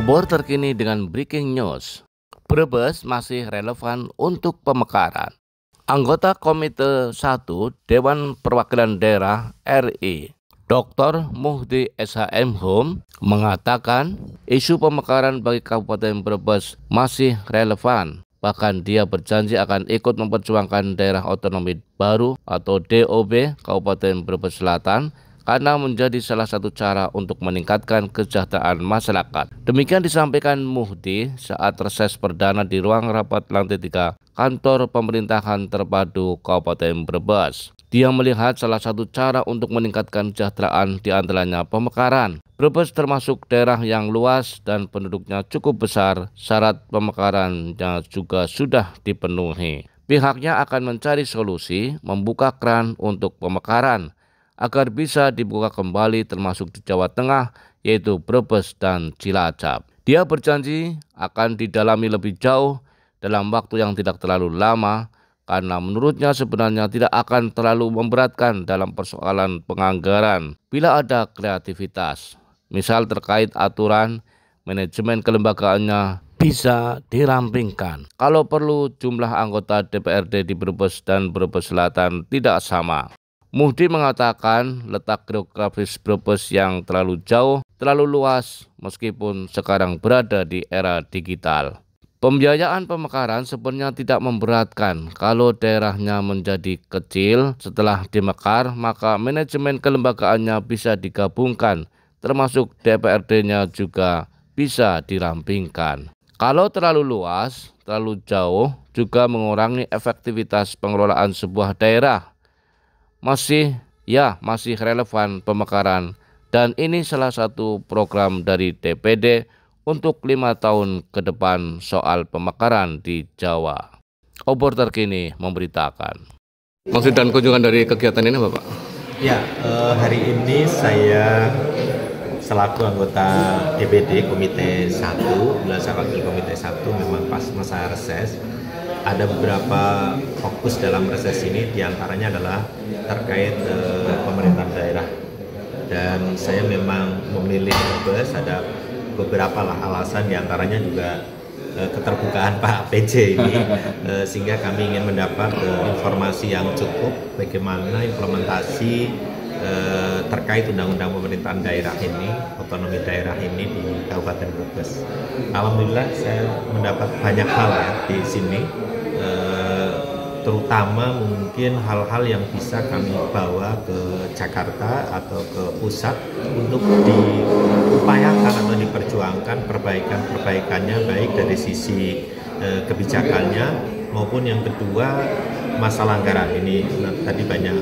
Obor terkini dengan breaking news. Brebes masih relevan untuk pemekaran. Anggota Komite 1 Dewan Perwakilan Daerah RI, Dr. Muhdi SHM Hum, mengatakan isu pemekaran bagi Kabupaten Brebes masih relevan. Bahkan dia berjanji akan ikut memperjuangkan daerah otonomi baru atau DOB Kabupaten Brebes Selatan karena menjadi salah satu cara untuk meningkatkan kesejahteraan masyarakat. Demikian disampaikan Muhdi saat reses perdana di ruang rapat lantai 3 kantor pemerintahan terpadu Kabupaten Brebes. Dia melihat salah satu cara untuk meningkatkan kesejahteraan diantaranya pemekaran. Brebes termasuk daerah yang luas dan penduduknya cukup besar, syarat pemekarannya juga sudah dipenuhi. Pihaknya akan mencari solusi membuka keran untuk pemekaran agar bisa dibuka kembali termasuk di Jawa Tengah yaitu Brebes dan Cilacap. Dia berjanji akan didalami lebih jauh dalam waktu yang tidak terlalu lama karena menurutnya sebenarnya tidak akan terlalu memberatkan dalam persoalan penganggaran bila ada kreativitas. Misal terkait aturan, manajemen kelembagaannya bisa dirampingkan. Kalau perlu jumlah anggota DPRD di Brebes dan Brebes Selatan tidak sama. Muhdi mengatakan letak geografis Brebes yang terlalu jauh, terlalu luas meskipun sekarang berada di era digital. Pembiayaan pemekaran sebenarnya tidak memberatkan. Kalau daerahnya menjadi kecil setelah dimekar, maka manajemen kelembagaannya bisa digabungkan, termasuk DPRD-nya juga bisa dirampingkan. Kalau terlalu luas, terlalu jauh juga mengurangi efektivitas pengelolaan sebuah daerah. Masih relevan pemekaran dan ini salah satu program dari DPD untuk 5 tahun ke depan soal pemekaran di Jawa. Obor terkini memberitakan. Maksud dan kunjungan dari kegiatan ini Bapak? Ya, hari ini saya selaku anggota DPD Komite 1, saya wakil Komite 1 memang pas masa reses. Ada beberapa fokus dalam reses ini, diantaranya adalah terkait pemerintahan daerah. Dan saya memang memilih Brebes, ada beberapa alasan, diantaranya juga keterbukaan Pak PJ ini, sehingga kami ingin mendapat informasi yang cukup bagaimana implementasi terkait undang-undang pemerintahan daerah ini, otonomi daerah ini di Kabupaten Brebes. Alhamdulillah saya mendapat banyak hal ya di sini, terutama mungkin hal-hal yang bisa kami bawa ke Jakarta atau ke pusat untuk diupayakan atau diperjuangkan perbaikannya baik dari sisi kebijakannya maupun yang kedua masalah anggaran ini. Tadi banyak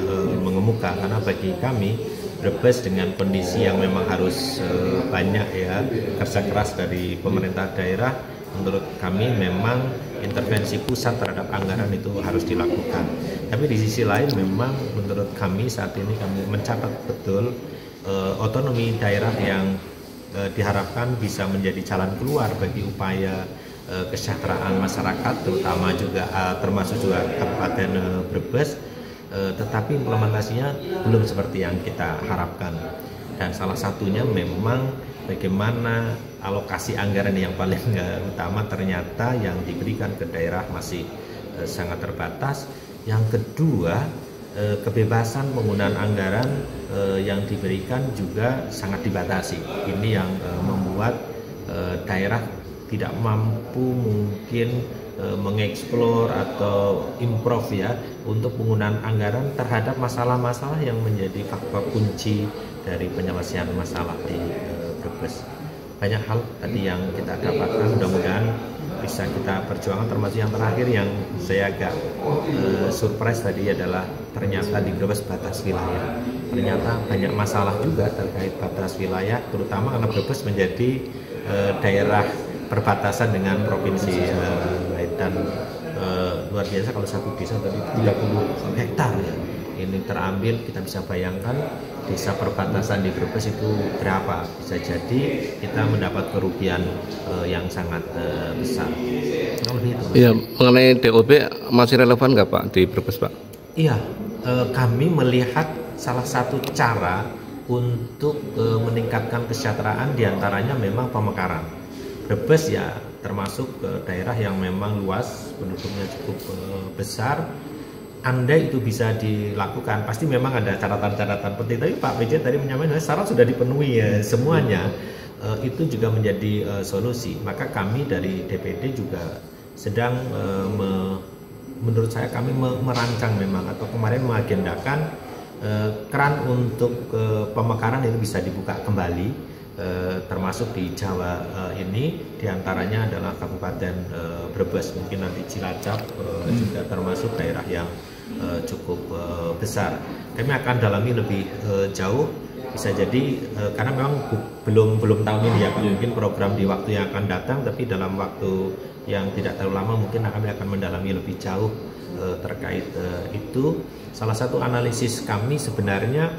mengemuka karena bagi kami Brebes dengan kondisi yang memang harus banyak ya kerja keras dari pemerintah daerah, menurut kami memang intervensi pusat terhadap anggaran itu harus dilakukan. Tapi di sisi lain memang menurut kami saat ini kami mencatat betul otonomi daerah yang diharapkan bisa menjadi jalan keluar bagi upaya kesejahteraan masyarakat, terutama juga termasuk juga Kabupaten Brebes, tetapi implementasinya belum seperti yang kita harapkan. Dan salah satunya memang bagaimana alokasi anggaran yang paling utama ternyata yang diberikan ke daerah masih sangat terbatas. Yang kedua, kebebasan penggunaan anggaran yang diberikan juga sangat dibatasi. Ini yang membuat daerah tidak mampu mungkin mengeksplor atau improve ya untuk penggunaan anggaran terhadap masalah-masalah yang menjadi faktor kunci dari penyelesaian masalah di Brebes. Banyak hal tadi yang kita dapatkan, mudah-mudahan bisa kita perjuangkan, termasuk yang terakhir yang saya agak surprise tadi adalah ternyata di Brebes batas wilayah. Ternyata banyak masalah juga terkait batas wilayah, terutama karena Brebes menjadi daerah perbatasan dengan provinsi lain dan luar biasa kalau satu desa tadi 30 hektar ya. Ini terambil, kita bisa bayangkan desa perbatasan di Brebes itu berapa, bisa jadi kita mendapat kerugian yang sangat besar. Iya, mengenai DOB masih relevan nggak Pak di Brebes Pak? Iya, kami melihat salah satu cara untuk meningkatkan kesejahteraan diantaranya memang pemekaran. Brebes ya termasuk daerah yang memang luas, penduduknya cukup besar. Andai itu bisa dilakukan, pasti memang ada catatan-catatan penting. Tapi Pak PJ tadi menyampaikan syarat sudah dipenuhi ya semuanya. Itu juga menjadi solusi. Maka kami dari DPD juga sedang menurut saya kami merancang memang atau kemarin mengagendakan keran untuk pemekaran itu bisa dibuka kembali, termasuk di Jawa ini diantaranya adalah Kabupaten Brebes, mungkin nanti Cilacap juga termasuk daerah yang cukup besar. Kami akan dalami lebih jauh, bisa jadi karena memang belum tahun ini ya Pak, mungkin program di waktu yang akan datang, tapi dalam waktu yang tidak terlalu lama mungkin kami akan mendalami lebih jauh terkait itu. Salah satu analisis kami sebenarnya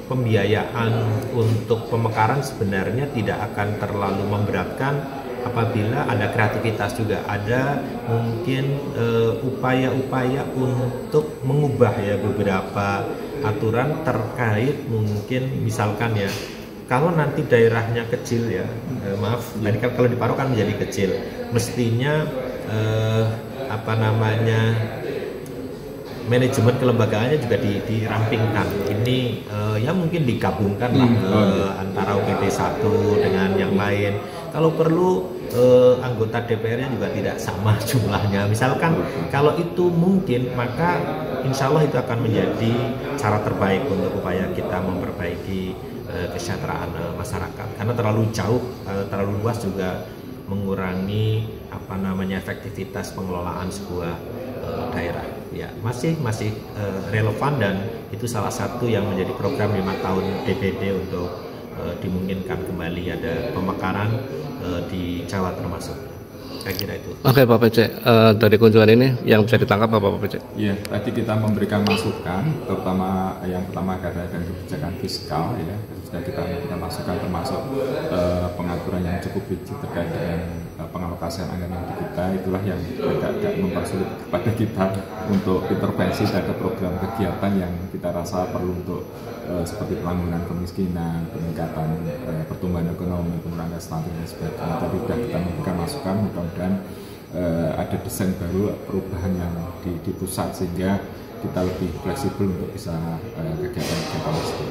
pembiayaan untuk pemekaran sebenarnya tidak akan terlalu memberatkan apabila ada kreativitas juga, ada mungkin upaya-upaya untuk mengubah ya beberapa aturan terkait mungkin misalkan ya kalau nanti daerahnya kecil ya, tadi kan kalau di Paro kan menjadi kecil, mestinya manajemen kelembagaannya juga dirampingkan. Ini ya mungkin digabungkan lah antara UPT 1 dengan yang lain. Kalau perlu anggota DPR-nya juga tidak sama jumlahnya. Misalkan kalau itu mungkin, maka insya Allah itu akan menjadi cara terbaik untuk upaya kita memperbaiki kesejahteraan masyarakat. Karena terlalu jauh, terlalu luas juga mengurangi efektivitas pengelolaan sebuah daerah. Ya masih relevan dan itu salah satu yang menjadi program 5 tahun DPD untuk dimungkinkan kembali ada pemekaran di Jawa termasuk. Saya kira itu. Oke Pak PJ, dari kunjungan ini yang bisa ditangkap apa Pak PJ? Iya, tadi kita memberikan masukan, terutama yang pertama dari kebijakan fiskal ya, sudah kita memberikan masukan termasuk pengaturan yang cukup rigid terkait dengan pengalokasian anggaran di kita, itulah yang agak mempersulit kepada kita untuk intervensi terhadap program kegiatan yang kita rasa perlu untuk seperti penanggulangan kemiskinan, peningkatan pertumbuhan ekonomi, pengurangan stunting dan sebagainya. Tadi sudah kita memberikan masukan, mudah-mudahan ada desain baru perubahan yang di pusat sehingga kita lebih fleksibel untuk bisa kegiatan-kegiatan tersebut.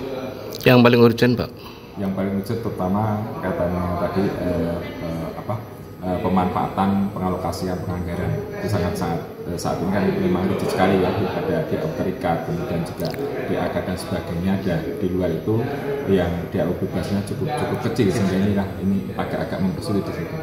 Yang paling urgent Pak? Yang paling urgent terutama katanya tadi pemanfaatan pengalokasian penganggaran itu sangat-sangat saat ini kan memang lucu sekali ya, ada di Autorika, kemudian juga di AGA dan sebagainya, ada di luar itu yang DAU bebasnya cukup kecil sehingga ini agak mempersulit di situ.